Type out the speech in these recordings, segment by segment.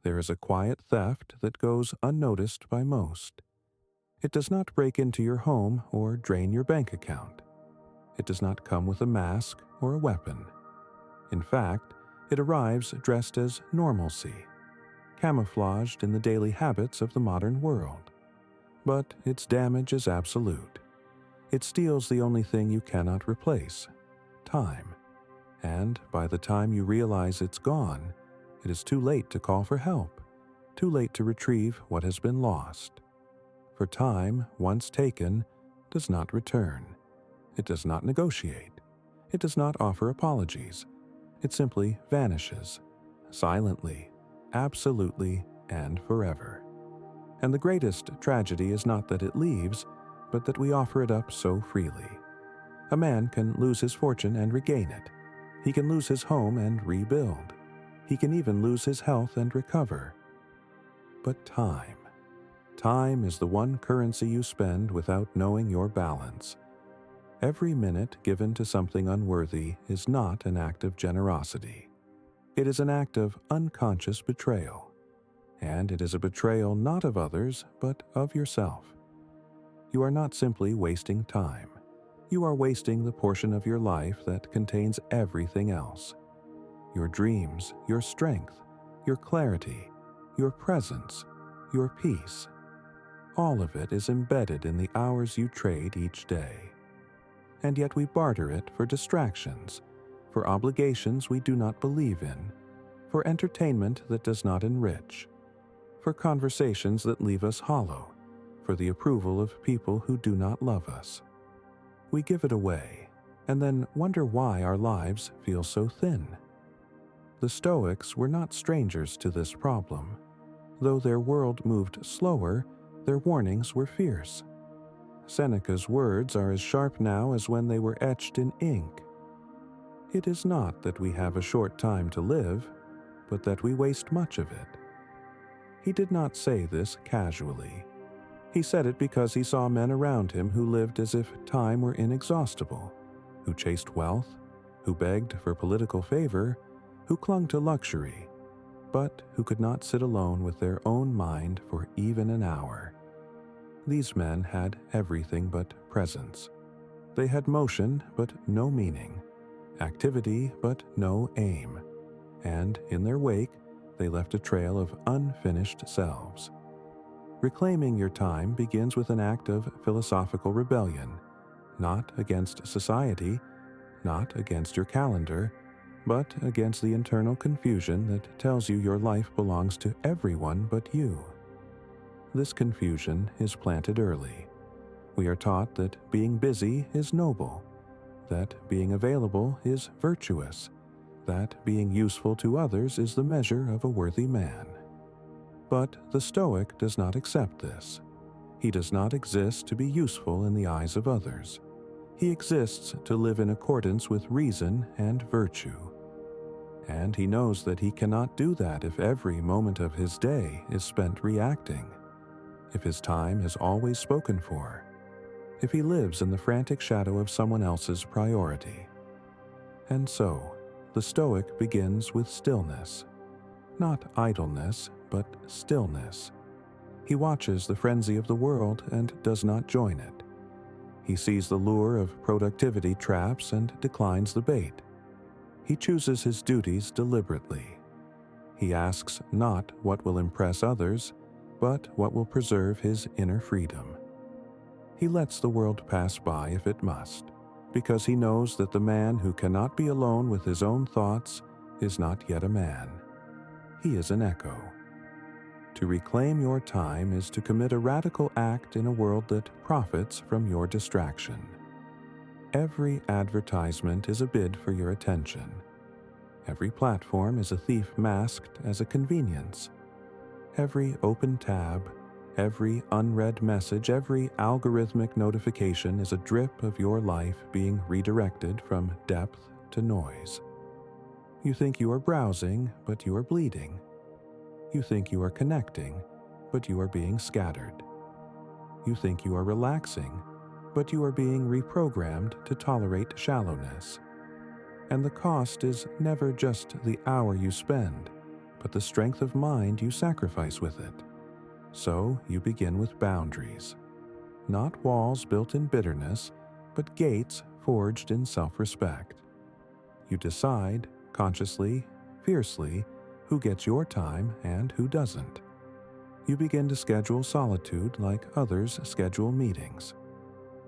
There is a quiet theft that goes unnoticed by most. It does not break into your home or drain your bank account. It does not come with a mask or a weapon. In fact, it arrives dressed as normalcy, camouflaged in the daily habits of the modern world. But its damage is absolute. It steals the only thing you cannot replace, time. And by the time you realize it's gone, it is too late to call for help, too late to retrieve what has been lost. For time, once taken, does not return. It does not negotiate. It does not offer apologies. It simply vanishes, silently, absolutely, and forever. And the greatest tragedy is not that it leaves, but that we offer it up so freely. A man can lose his fortune and regain it. He can lose his home and rebuild. He can even lose his health and recover. But time is the one currency you spend without knowing your balance. Every minute given to something unworthy is not an act of generosity. It is an act of unconscious betrayal. And it is a betrayal not of others, but of yourself. You are not simply wasting time. You are wasting the portion of your life that contains everything else. Your dreams, your strength, your clarity, your presence, your peace. All of it is embedded in the hours you trade each day. And yet we barter it for distractions, for obligations we do not believe in, for entertainment that does not enrich, for conversations that leave us hollow, for the approval of people who do not love us. We give it away, and then wonder why our lives feel so thin. The Stoics were not strangers to this problem. Though their world moved slower, their warnings were fierce. Seneca's words are as sharp now as when they were etched in ink. It is not that we have a short time to live, but that we waste much of it. He did not say this casually. He said it because he saw men around him who lived as if time were inexhaustible, who chased wealth, who begged for political favor, who clung to luxury, but who could not sit alone with their own mind for even an hour. These men had everything but presence. They had motion but no meaning, activity but no aim, and in their wake they left a trail of unfinished selves. Reclaiming your time begins with an act of philosophical rebellion, not against society, not against your calendar, but against the internal confusion that tells you your life belongs to everyone but you. This confusion is planted early. We are taught that being busy is noble, that being available is virtuous, that being useful to others is the measure of a worthy man. But the Stoic does not accept this. He does not exist to be useful in the eyes of others. He exists to live in accordance with reason and virtue. And he knows that he cannot do that if every moment of his day is spent reacting, if his time is always spoken for, if he lives in the frantic shadow of someone else's priority. And so, the Stoic begins with stillness. Not idleness, but stillness. He watches the frenzy of the world and does not join it. He sees the lure of productivity traps and declines the bait. He chooses his duties deliberately. He asks not what will impress others, but what will preserve his inner freedom. He lets the world pass by if it must, because he knows that the man who cannot be alone with his own thoughts is not yet a man. He is an echo. To reclaim your time is to commit a radical act in a world that profits from your distraction. Every advertisement is a bid for your attention. Every platform is a thief masked as a convenience. Every open tab, every unread message, every algorithmic notification is a drip of your life being redirected from depth to noise. You think you are browsing, but you are bleeding. You think you are connecting, but you are being scattered. You think you are relaxing, but you are being reprogrammed to tolerate shallowness. And the cost is never just the hour you spend, but the strength of mind you sacrifice with it. So you begin with boundaries. Not walls built in bitterness, but gates forged in self-respect. You decide, consciously, fiercely, who gets your time and who doesn't. You begin to schedule solitude like others schedule meetings.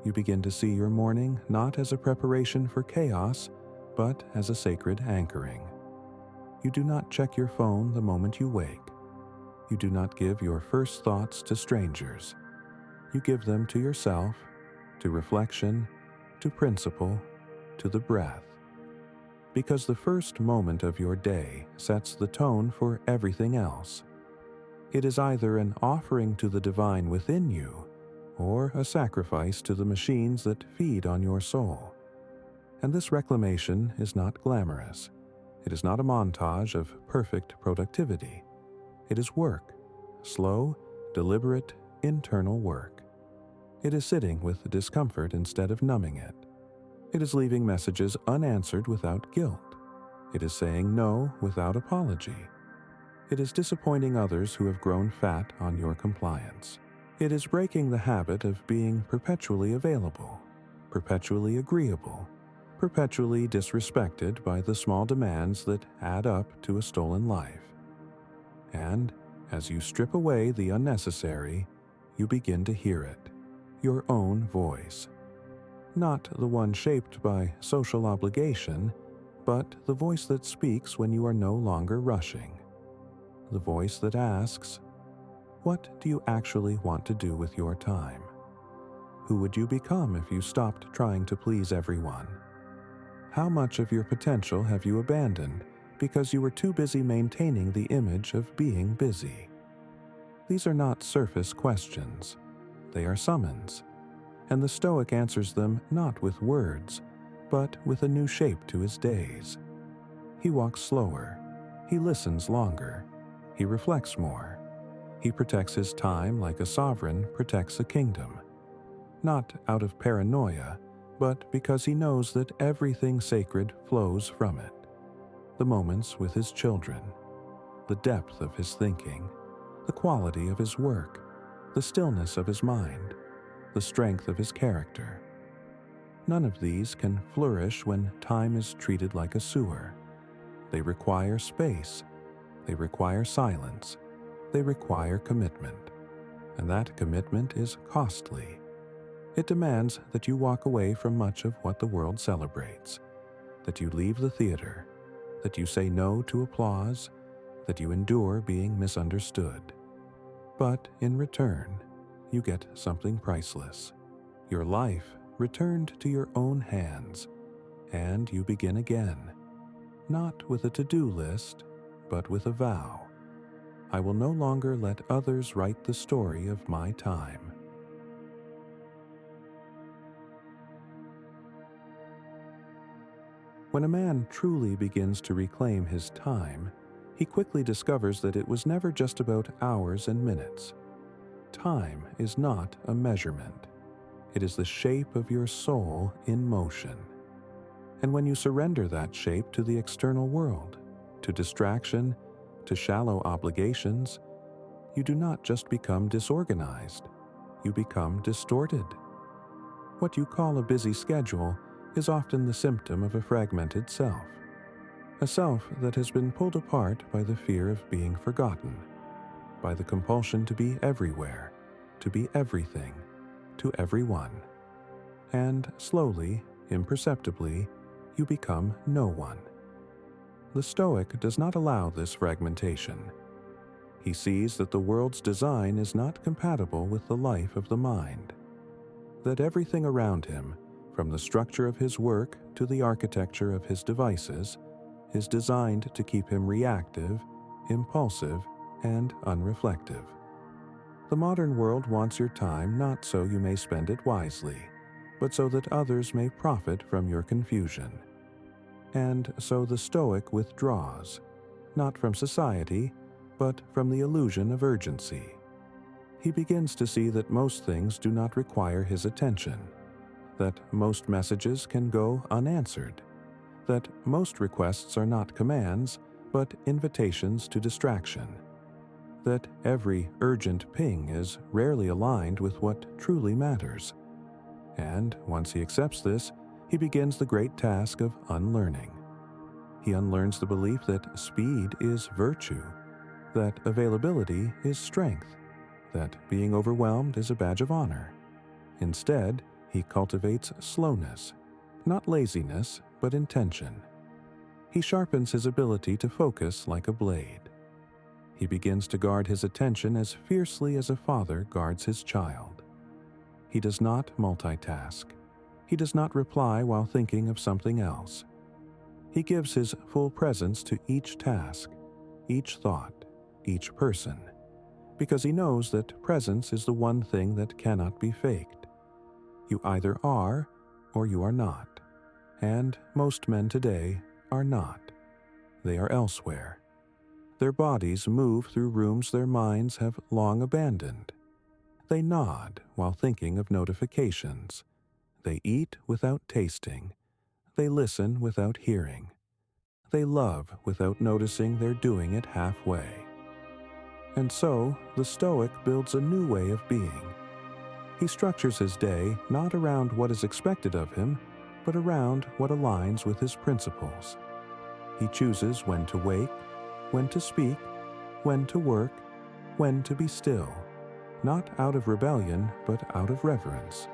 You begin to see your morning not as a preparation for chaos, but as a sacred anchoring. You do not check your phone the moment you wake. You do not give your first thoughts to strangers. You give them to yourself, to reflection, to principle, to the breath. Because the first moment of your day sets the tone for everything else. It is either an offering to the divine within you, or a sacrifice to the machines that feed on your soul. And this reclamation is not glamorous. It is not a montage of perfect productivity. It is work, slow, deliberate, internal work. It is sitting with discomfort instead of numbing it. It is leaving messages unanswered without guilt. It is saying no without apology. It is disappointing others who have grown fat on your compliance. It is breaking the habit of being perpetually available, perpetually agreeable, perpetually disrespected by the small demands that add up to a stolen life. And as you strip away the unnecessary, you begin to hear it, your own voice. Not the one shaped by social obligation, but the voice that speaks when you are no longer rushing. The voice that asks, what do you actually want to do with your time? Who would you become if you stopped trying to please everyone? How much of your potential have you abandoned because you were too busy maintaining the image of being busy? These are not surface questions. They are summons. And the Stoic answers them not with words, but with a new shape to his days. He walks slower. He listens longer. He reflects more. He protects his time like a sovereign protects a kingdom. Not out of paranoia, but because he knows that everything sacred flows from it. The moments with his children, the depth of his thinking, the quality of his work, the stillness of his mind, the strength of his character. None of these can flourish when time is treated like a sewer. They require space. They require silence. They require commitment. And that commitment is costly. It demands that you walk away from much of what the world celebrates, that you leave the theater, that you say no to applause, that you endure being misunderstood. But in return, you get something priceless. Your life returned to your own hands, and you begin again, not with a to-do list, but with a vow. I will no longer let others write the story of my time. When a man truly begins to reclaim his time, he quickly discovers that it was never just about hours and minutes. Time is not a measurement. It is the shape of your soul in motion. And when you surrender that shape to the external world, to distraction, to shallow obligations, you do not just become disorganized, you become distorted. What you call a busy schedule is often the symptom of a fragmented self, a self that has been pulled apart by the fear of being forgotten, by the compulsion to be everywhere, to be everything, to everyone. And slowly, imperceptibly, you become no one. The Stoic does not allow this fragmentation. He sees that the world's design is not compatible with the life of the mind, that everything around him, from the structure of his work to the architecture of his devices, is designed to keep him reactive, impulsive, and unreflective. The modern world wants your time not so you may spend it wisely, but so that others may profit from your confusion. And so the Stoic withdraws, not from society, but from the illusion of urgency. He begins to see that most things do not require his attention, that most messages can go unanswered, that most requests are not commands, but invitations to distraction, that every urgent ping is rarely aligned with what truly matters. And once he accepts this, he begins the great task of unlearning. He unlearns the belief that speed is virtue, that availability is strength, that being overwhelmed is a badge of honor. Instead, he cultivates slowness, not laziness, but intention. He sharpens his ability to focus like a blade. He begins to guard his attention as fiercely as a father guards his child. He does not multitask. He does not reply while thinking of something else. He gives his full presence to each task, each thought, each person, because he knows that presence is the one thing that cannot be faked. You either are or you are not, and most men today are not. They are elsewhere. Their bodies move through rooms their minds have long abandoned. They nod while thinking of notifications. They eat without tasting. They listen without hearing. They love without noticing they're doing it halfway. And so, the Stoic builds a new way of being. He structures his day not around what is expected of him, but around what aligns with his principles. He chooses when to wake, when to speak, when to work, when to be still, not out of rebellion, but out of reverence.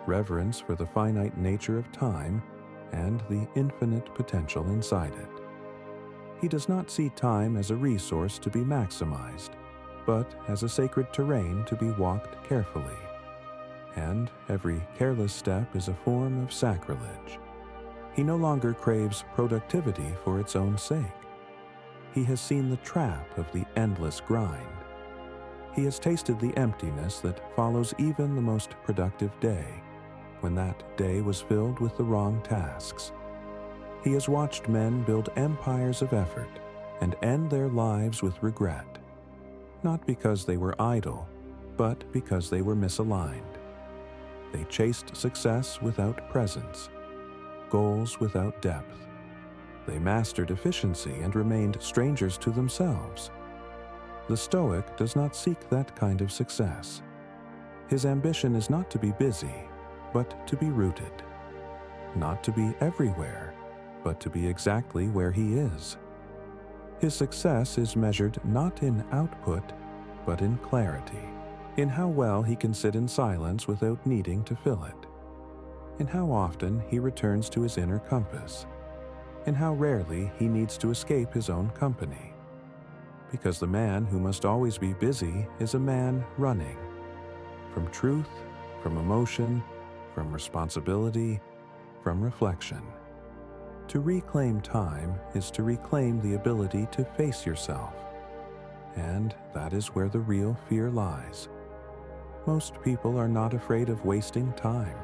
Reverence for the finite nature of time and the infinite potential inside it. He does not see time as a resource to be maximized, but as a sacred terrain to be walked carefully. And every careless step is a form of sacrilege. He no longer craves productivity for its own sake. He has seen the trap of the endless grind. He has tasted the emptiness that follows even the most productive day, when that day was filled with the wrong tasks. He has watched men build empires of effort and end their lives with regret, not because they were idle, but because they were misaligned. They chased success without presence, goals without depth. They mastered efficiency and remained strangers to themselves. The Stoic does not seek that kind of success. His ambition is not to be busy, but to be rooted. Not to be everywhere, but to be exactly where he is. His success is measured not in output, but in clarity, in how well he can sit in silence without needing to fill it, in how often he returns to his inner compass, in how rarely he needs to escape his own company. Because the man who must always be busy is a man running from truth, from emotion, from responsibility, from reflection. To reclaim time is to reclaim the ability to face yourself, and that is where the real fear lies. Most people are not afraid of wasting time.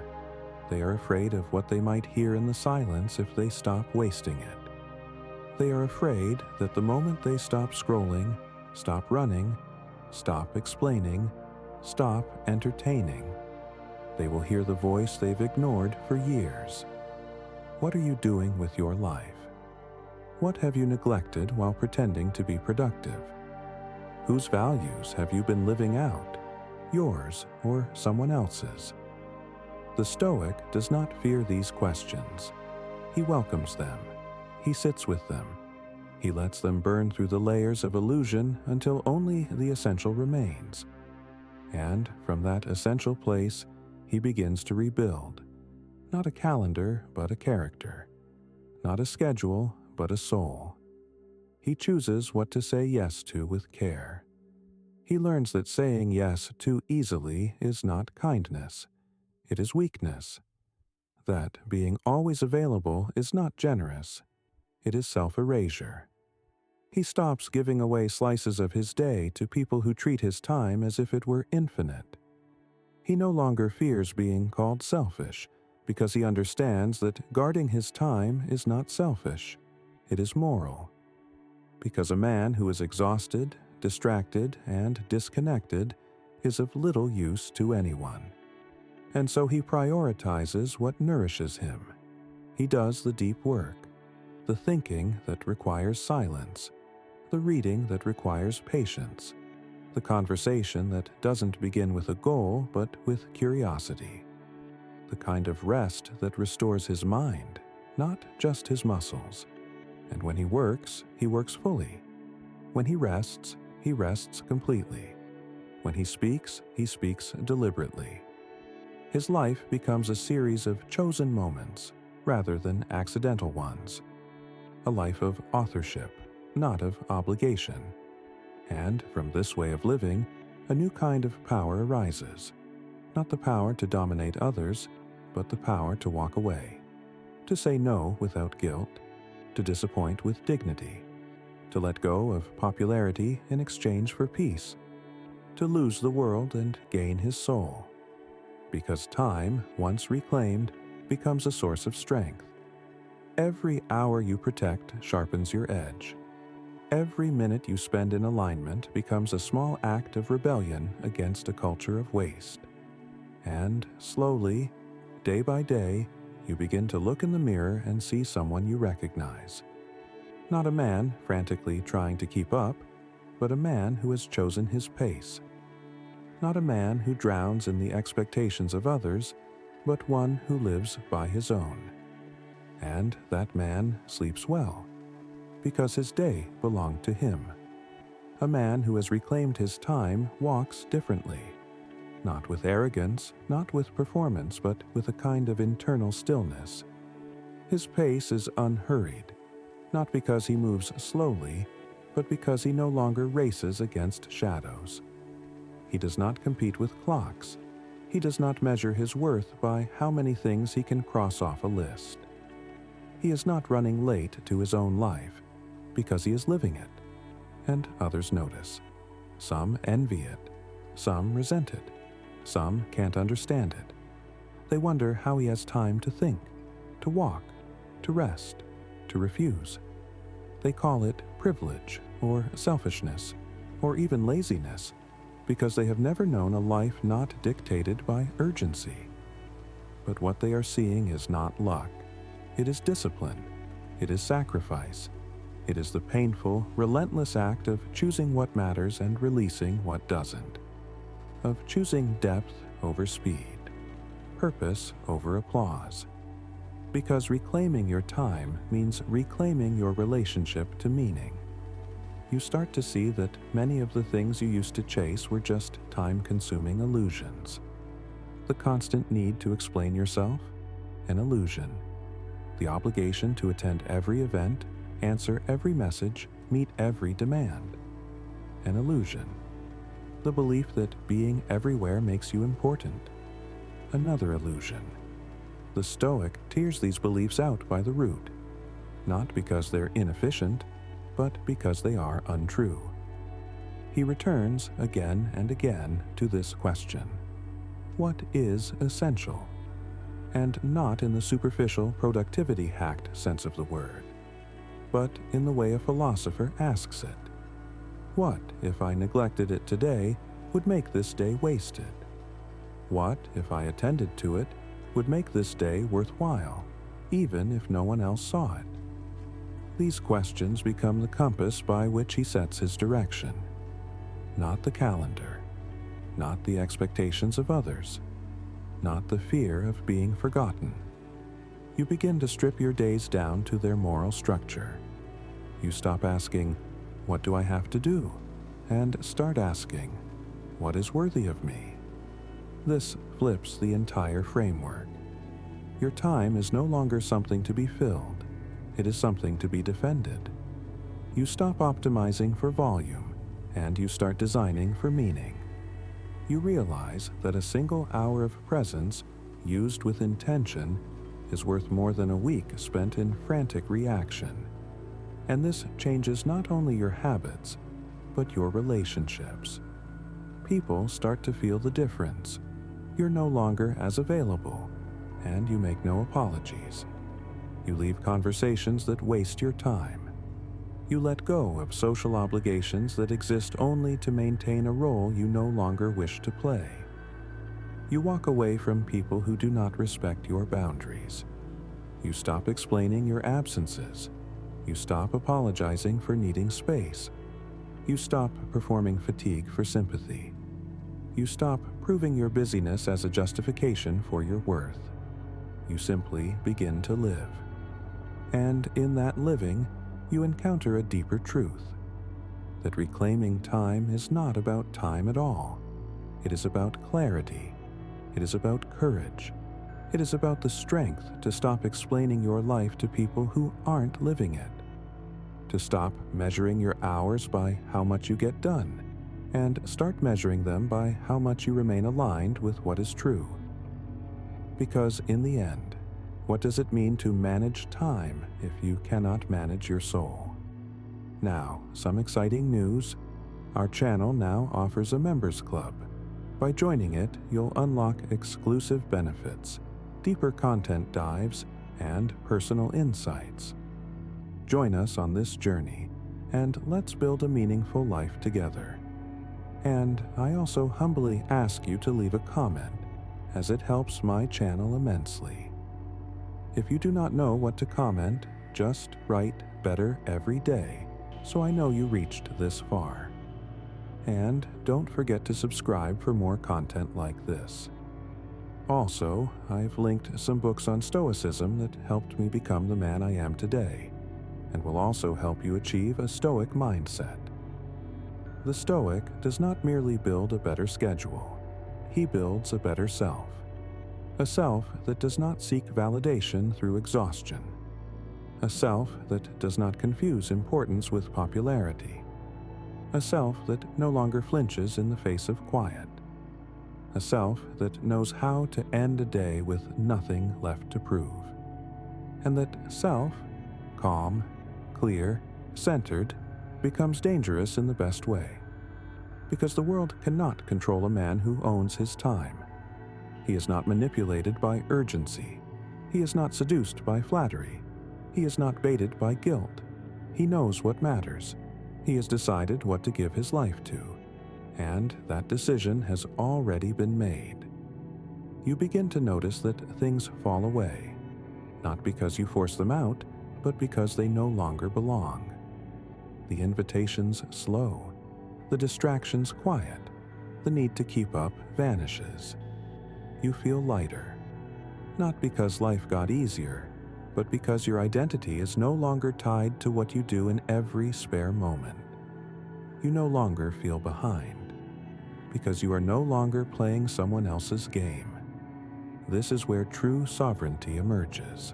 They are afraid of what they might hear in the silence if they stop wasting it. They are afraid that the moment they stop scrolling, stop running, stop explaining, stop entertaining, they will hear the voice they've ignored for years. What are you doing with your life? What have you neglected while pretending to be productive? Whose values have you been living out, yours or someone else's? The Stoic does not fear these questions. He welcomes them. He sits with them. He lets them burn through the layers of illusion until only the essential remains. And from that essential place, he begins to rebuild. Not a calendar, but a character. Not a schedule, but a soul. He chooses what to say yes to with care. He learns that saying yes too easily is not kindness. It is weakness. That being always available is not generous. It is self-erasure. He stops giving away slices of his day to people who treat his time as if it were infinite. He no longer fears being called selfish, because he understands that guarding his time is not selfish, it is moral. Because a man who is exhausted, distracted, and disconnected is of little use to anyone. And so he prioritizes what nourishes him. He does the deep work. the thinking that requires silence, the reading that requires patience, the conversation that doesn't begin with a goal but with curiosity, the kind of rest that restores his mind, not just his muscles. And when he works fully. When he rests completely. When he speaks deliberately. His life becomes a series of chosen moments rather than accidental ones. A life of authorship, not of obligation. And from this way of living, a new kind of power arises. Not the power to dominate others, but the power to walk away. To say no without guilt. To disappoint with dignity. To let go of popularity in exchange for peace. To lose the world and gain his soul. Because time, once reclaimed, becomes a source of strength. Every hour you protect sharpens your edge. Every minute you spend in alignment becomes a small act of rebellion against a culture of waste. And slowly, day by day, you begin to look in the mirror and see someone you recognize. Not a man frantically trying to keep up, but a man who has chosen his pace. Not a man who drowns in the expectations of others, but one who lives by his own. And that man sleeps well, because his day belonged to him. A man who has reclaimed his time walks differently. Not with arrogance, not with performance, but with a kind of internal stillness. His pace is unhurried, not because he moves slowly, but because he no longer races against shadows. He does not compete with clocks. He does not measure his worth by how many things he can cross off a list. He is not running late to his own life, because he is living it, and others notice. Some envy it, some resent it. Some can't understand it. They wonder how he has time to think, to walk, to rest, to refuse. They call it privilege, or selfishness, or even laziness, because they have never known a life not dictated by urgency. But what they are seeing is not luck. It is discipline. It is sacrifice. It is the painful, relentless act of choosing what matters and releasing what doesn't. Of choosing depth over speed, purpose over applause. Because reclaiming your time means reclaiming your relationship to meaning. You start to see that many of the things you used to chase were just time-consuming illusions. The constant need to explain yourself? An illusion. The obligation to attend every event, answer every message, meet every demand? An illusion. The belief that being everywhere makes you important. Another illusion. The Stoic tears these beliefs out by the root, not because they're inefficient, but because they are untrue. He returns again and again to this question. What is essential? And not in the superficial productivity-hacked sense of the word, but in the way a philosopher asks it. What, if I neglected it today, would make this day wasted? What, if I attended to it, would make this day worthwhile, even if no one else saw it? These questions become the compass by which he sets his direction. Not the calendar, not the expectations of others, not the fear of being forgotten. You begin to strip your days down to their moral structure. You stop asking, "What do I have to do?" and start asking, "What is worthy of me?" This flips the entire framework. Your time is no longer something to be filled. It is something to be defended. You stop optimizing for volume, and you start designing for meaning. You realize that a single hour of presence, used with intention, is worth more than a week spent in frantic reaction. And this changes not only your habits, but your relationships. People start to feel the difference. You're no longer as available, and you make no apologies. You leave conversations that waste your time. You let go of social obligations that exist only to maintain a role you no longer wish to play. You walk away from people who do not respect your boundaries. You stop explaining your absences. You stop apologizing for needing space. You stop performing fatigue for sympathy. You stop proving your busyness as a justification for your worth. You simply begin to live. And in that living, you encounter a deeper truth, that reclaiming time is not about time at all. It is about clarity. It is about courage. It is about the strength to stop explaining your life to people who aren't living it. To stop measuring your hours by how much you get done, and start measuring them by how much you remain aligned with what is true. Because in the end, what does it mean to manage time if you cannot manage your soul? Now, some exciting news. Our channel now offers a members club. By joining it, you'll unlock exclusive benefits, deeper content dives, and personal insights. Join us on this journey, and let's build a meaningful life together. And I also humbly ask you to leave a comment, as it helps my channel immensely. If you do not know what to comment, just write "better every day," so I know you reached this far. And don't forget to subscribe for more content like this. Also, I've linked some books on Stoicism that helped me become the man I am today, and will also help you achieve a Stoic mindset. The Stoic does not merely build a better schedule, he builds a better self. A self that does not seek validation through exhaustion. A self that does not confuse importance with popularity. A self that no longer flinches in the face of quiet. A self that knows how to end a day with nothing left to prove. And that self, calm, clear, centered, becomes dangerous in the best way. Because the world cannot control a man who owns his time. He is not manipulated by urgency. He is not seduced by flattery. He is not baited by guilt. He knows what matters. He has decided what to give his life to, and that decision has already been made. You begin to notice that things fall away, not because you force them out, but because they no longer belong. The invitations slow, the distractions quiet, the need to keep up vanishes. You feel lighter, not because life got easier, but because your identity is no longer tied to what you do in every spare moment. You no longer feel behind, because you are no longer playing someone else's game. This is where true sovereignty emerges,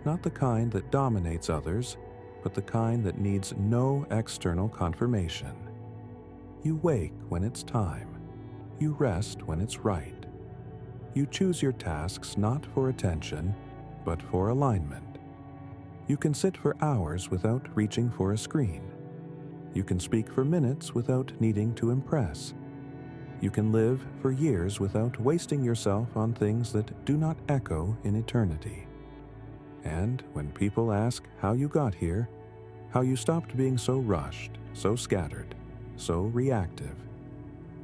not the kind that dominates others, but the kind that needs no external confirmation. You wake when it's time. You rest when it's right. You choose your tasks not for attention, but for alignment. You can sit for hours without reaching for a screen. You can speak for minutes without needing to impress. You can live for years without wasting yourself on things that do not echo in eternity. And when people ask how you got here, how you stopped being so rushed, so scattered, so reactive,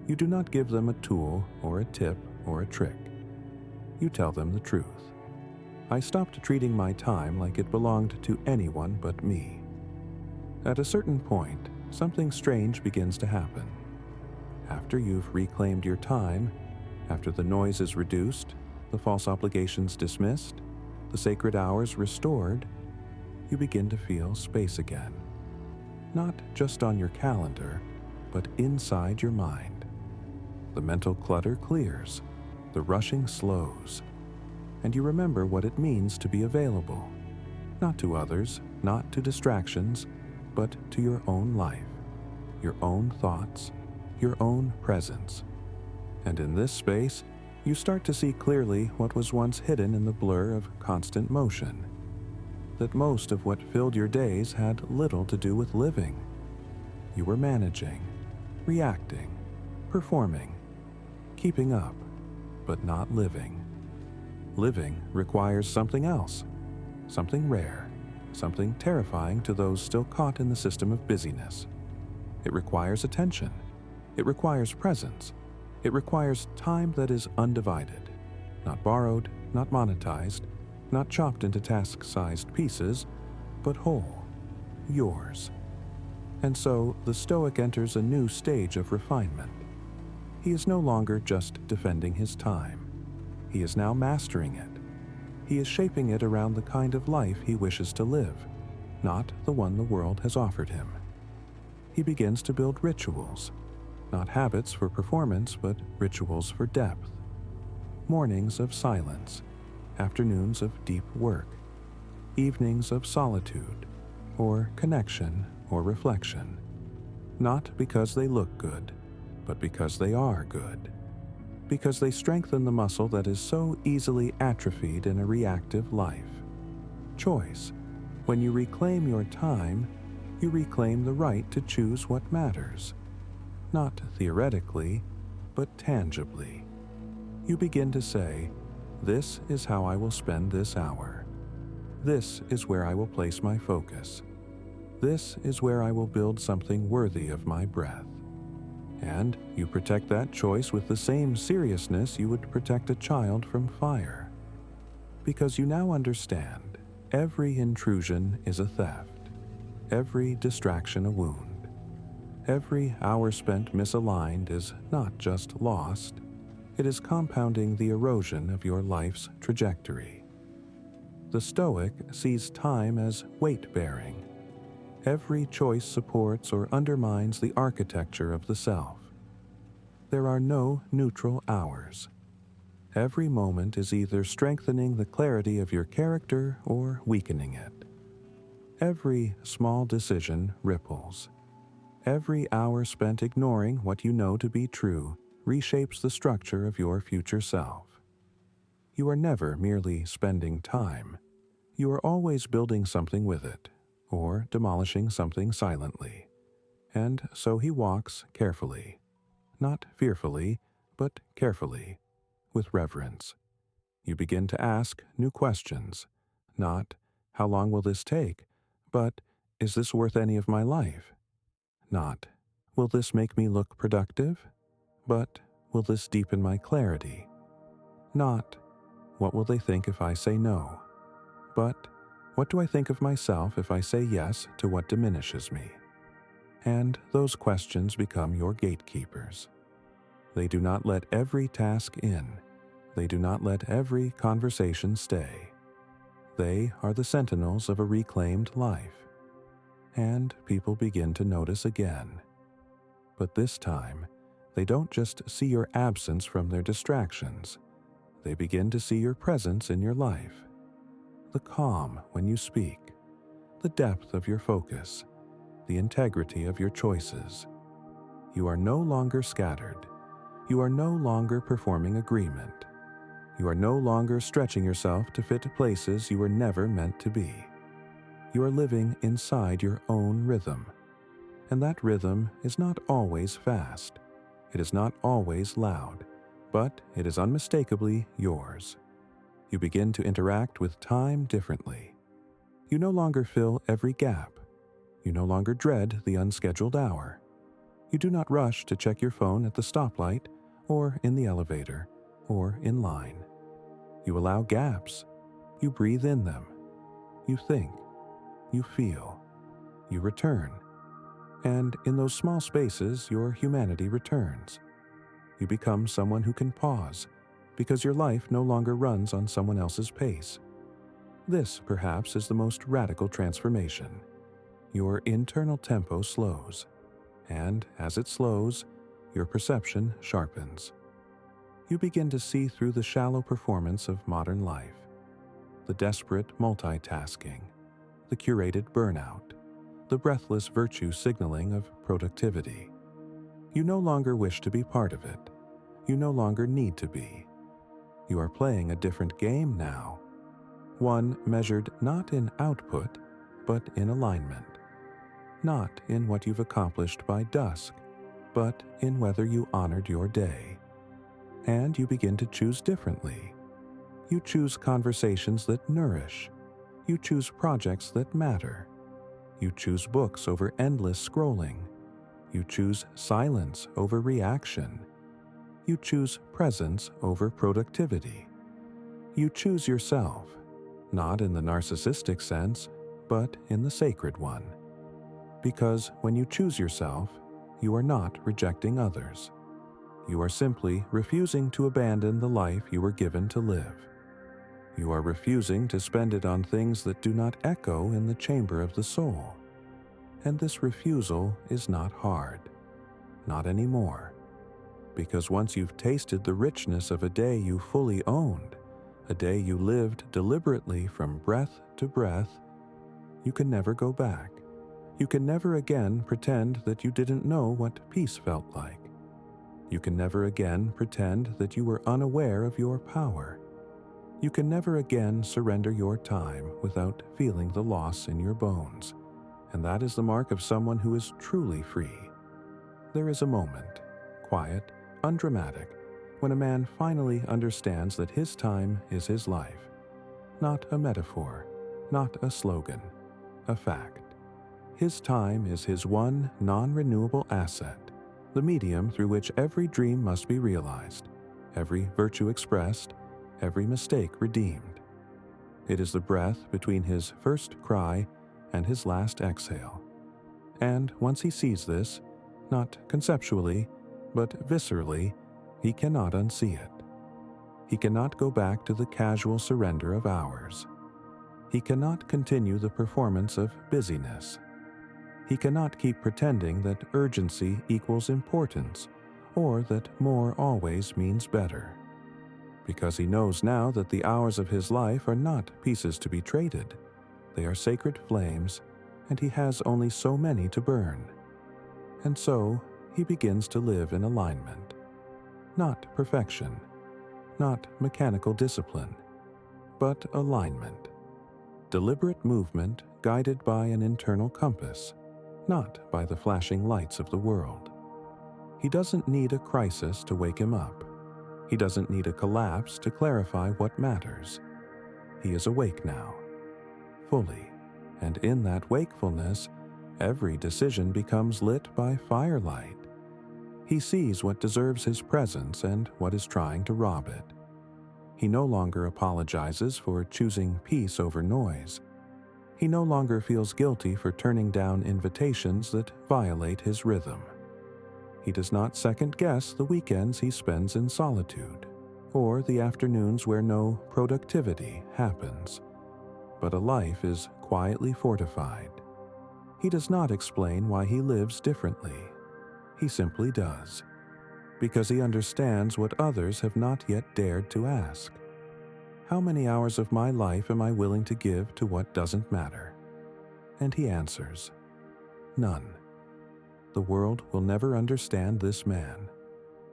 you do not give them a tool or a tip or a trick. You tell them the truth. I stopped treating my time like it belonged to anyone but me. At a certain point, something strange begins to happen. After you've reclaimed your time, after the noise is reduced, the false obligations dismissed, the sacred hours restored, you begin to feel space again. Not just on your calendar, but inside your mind. The mental clutter clears, the rushing slows, and you remember what it means to be available, not to others, not to distractions, but to your own life, your own thoughts, your own presence. And in this space, you start to see clearly what was once hidden in the blur of constant motion, that most of what filled your days had little to do with living. You were managing, reacting, performing, keeping up, but not living. Living requires something else, something rare, something terrifying to those still caught in the system of busyness. It requires attention. It requires presence. It requires time that is undivided, not borrowed, not monetized, not chopped into task-sized pieces, but whole. yours. And so the Stoic enters a new stage of refinement. He is no longer just defending his time. He is now mastering it. He is shaping it around the kind of life he wishes to live, not the one the world has offered him. He begins to build rituals, not habits for performance, but rituals for depth. Mornings of silence, afternoons of deep work, evenings of solitude, or connection or reflection, not because they look good, but because they are good, because they strengthen the muscle that is so easily atrophied in a reactive life. Choice. When you reclaim your time, you reclaim the right to choose what matters. Not theoretically, but tangibly. You begin to say, "This is how I will spend this hour. This is where I will place my focus. This is where I will build something worthy of my breath." And you protect that choice with the same seriousness you would protect a child from fire. Because you now understand, every intrusion is a theft, every distraction a wound. Every hour spent misaligned is not just lost, it is compounding the erosion of your life's trajectory. The Stoic sees time as weight-bearing. Every choice supports or undermines the architecture of the self. There are no neutral hours. Every moment is either strengthening the clarity of your character or weakening it. Every small decision ripples. Every hour spent ignoring what you know to be true reshapes the structure of your future self. You are never merely spending time. You are always building something with it, or demolishing something silently. And so he walks carefully, not fearfully, but carefully, with reverence. You begin to ask new questions, not, "How long will this take?" but, "Is this worth any of my life?" Not, "Will this make me look productive?" but, "Will this deepen my clarity?" Not, "What will they think if I say no?" but, "What do I think of myself if I say yes to what diminishes me?" And those questions become your gatekeepers. They do not let every task in. They do not let every conversation stay. They are the sentinels of a reclaimed life. And people begin to notice again. But this time, they don't just see your absence from their distractions. They begin to see your presence in your life. The calm when you speak, the depth of your focus, the integrity of your choices. You are no longer scattered. You are no longer performing agreement. You are no longer stretching yourself to fit places you were never meant to be. You are living inside your own rhythm. And that rhythm is not always fast. It is not always loud, but it is unmistakably yours. You begin to interact with time differently. You no longer fill every gap. You no longer dread the unscheduled hour. You do not rush to check your phone at the stoplight, or in the elevator, or in line. You allow gaps. You breathe in them. You think. You feel. You return. And in those small spaces, your humanity returns. You become someone who can pause, because your life no longer runs on someone else's pace. This, perhaps, is the most radical transformation. Your internal tempo slows, and as it slows, your perception sharpens. You begin to see through the shallow performance of modern life, the desperate multitasking, the curated burnout, the breathless virtue signaling of productivity. You no longer wish to be part of it. You no longer need to be. You are playing a different game now, one measured not in output, but in alignment, not in what you've accomplished by dusk, but in whether you honored your day. And you begin to choose differently. You choose conversations that nourish. You choose projects that matter. You choose books over endless scrolling. You choose silence over reaction. You choose presence over productivity. You choose yourself, not in the narcissistic sense, but in the sacred one. Because when you choose yourself, you are not rejecting others. You are simply refusing to abandon the life you were given to live. You are refusing to spend it on things that do not echo in the chamber of the soul. And this refusal is not hard. Not anymore. Because once you've tasted the richness of a day you fully owned, a day you lived deliberately from breath to breath, you can never go back. You can never again pretend that you didn't know what peace felt like. You can never again pretend that you were unaware of your power. You can never again surrender your time without feeling the loss in your bones. And that is the mark of someone who is truly free. There is a moment, quiet, undramatic, when a man finally understands that his time is his life. Not a metaphor, not a slogan, a fact. His time is his one non-renewable asset, the medium through which every dream must be realized, every virtue expressed, every mistake redeemed. It is the breath between his first cry and his last exhale. And once he sees this, not conceptually, but viscerally, he cannot unsee it. He cannot go back to the casual surrender of hours. He cannot continue the performance of busyness. He cannot keep pretending that urgency equals importance, or that more always means better. Because he knows now that the hours of his life are not pieces to be traded. They are sacred flames, and he has only so many to burn. And so, he begins to live in alignment. Not perfection, not mechanical discipline, but alignment. Deliberate movement guided by an internal compass, not by the flashing lights of the world. He doesn't need a crisis to wake him up. He doesn't need a collapse to clarify what matters. He is awake now, fully, and in that wakefulness, every decision becomes lit by firelight. He sees what deserves his presence and what is trying to rob it. He no longer apologizes for choosing peace over noise. He no longer feels guilty for turning down invitations that violate his rhythm. He does not second-guess the weekends he spends in solitude, or the afternoons where no productivity happens. But a life is quietly fortified. He does not explain why he lives differently. He simply does, because he understands what others have not yet dared to ask. How many hours of my life am I willing to give to what doesn't matter? And he answers, none. The world will never understand this man.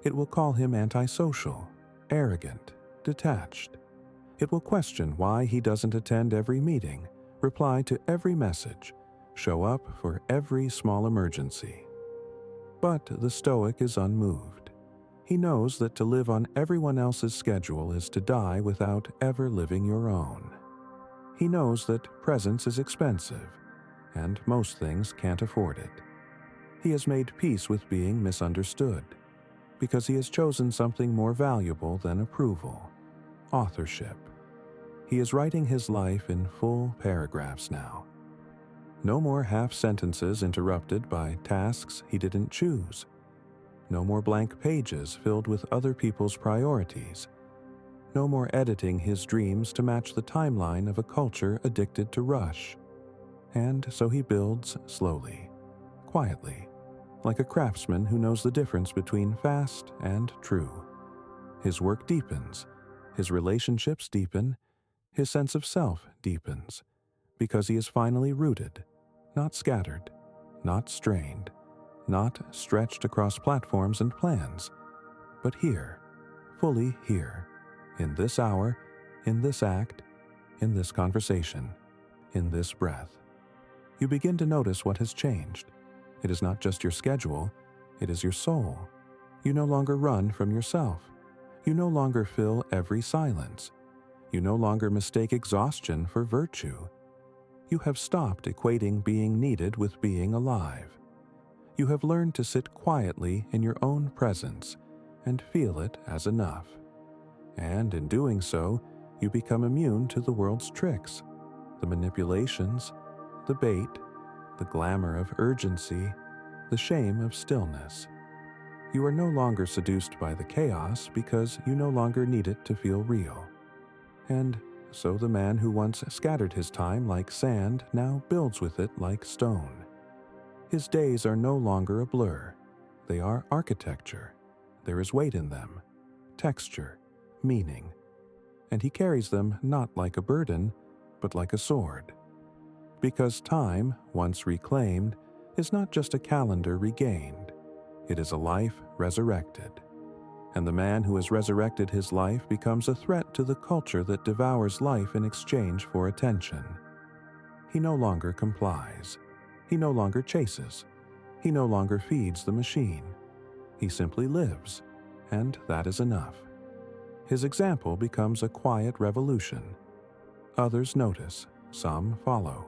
It will call him antisocial, arrogant, detached. It will question why he doesn't attend every meeting, reply to every message, show up for every small emergency. But the Stoic is unmoved. He knows that to live on everyone else's schedule is to die without ever living your own. He knows that presence is expensive, and most things can't afford it. He has made peace with being misunderstood, because he has chosen something more valuable than approval: authorship. He is writing his life in full paragraphs now. No more half-sentences interrupted by tasks he didn't choose. No more blank pages filled with other people's priorities. No more editing his dreams to match the timeline of a culture addicted to rush. And so he builds slowly, quietly, like a craftsman who knows the difference between fast and true. His work deepens, his relationships deepen, his sense of self deepens, because he is finally rooted, not scattered, not strained, not stretched across platforms and plans, but here, fully here, in this hour, in this act, in this conversation, in this breath. You begin to notice what has changed. It is not just your schedule, it is your soul. You no longer run from yourself. You no longer fill every silence. You no longer mistake exhaustion for virtue. You have stopped equating being needed with being alive. You have learned to sit quietly in your own presence and feel it as enough. And in doing so, you become immune to the world's tricks, the manipulations, the bait, the glamour of urgency, the shame of stillness. You are no longer seduced by the chaos because you no longer need it to feel real. And so the man who once scattered his time like sand now builds with it like stone. His days are no longer a blur. They are architecture. There is weight in them, texture, meaning. And he carries them not like a burden, but like a sword. Because time, once reclaimed, is not just a calendar regained. It is a life resurrected. And the man who has resurrected his life becomes a threat to the culture that devours life in exchange for attention. He no longer complies. He no longer chases. He no longer feeds the machine. He simply lives, and that is enough. His example becomes a quiet revolution. Others notice, some follow.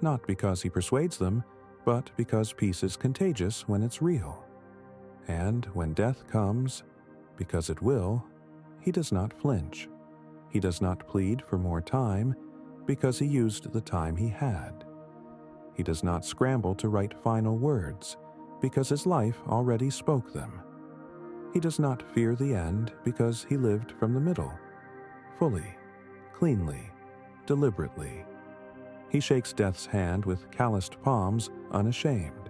Not because he persuades them, but because peace is contagious when it's real. And when death comes, because it will, he does not flinch. He does not plead for more time, because he used the time he had. He does not scramble to write final words, because his life already spoke them. He does not fear the end, because he lived from the middle, fully, cleanly, deliberately. He shakes death's hand with calloused palms, unashamed.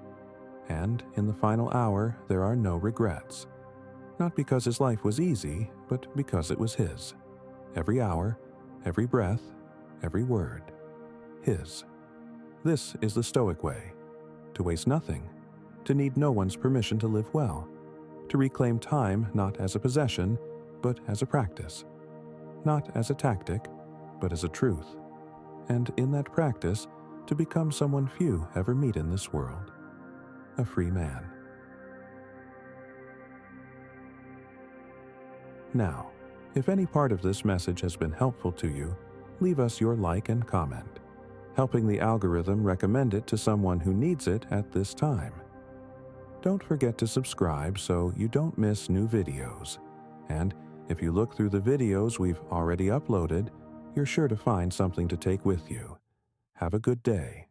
And in the final hour, there are no regrets. Not because his life was easy, but because it was his. Every hour, every breath, every word. His. This is the Stoic way. To waste nothing. To need no one's permission to live well. To reclaim time not as a possession, but as a practice. Not as a tactic, but as a truth. And in that practice, to become someone few ever meet in this world. A free man. Now, if any part of this message has been helpful to you, leave us your like and comment, helping the algorithm recommend it to someone who needs it at this time. Don't forget to subscribe so you don't miss new videos. And if you look through the videos we've already uploaded, you're sure to find something to take with you. Have a good day.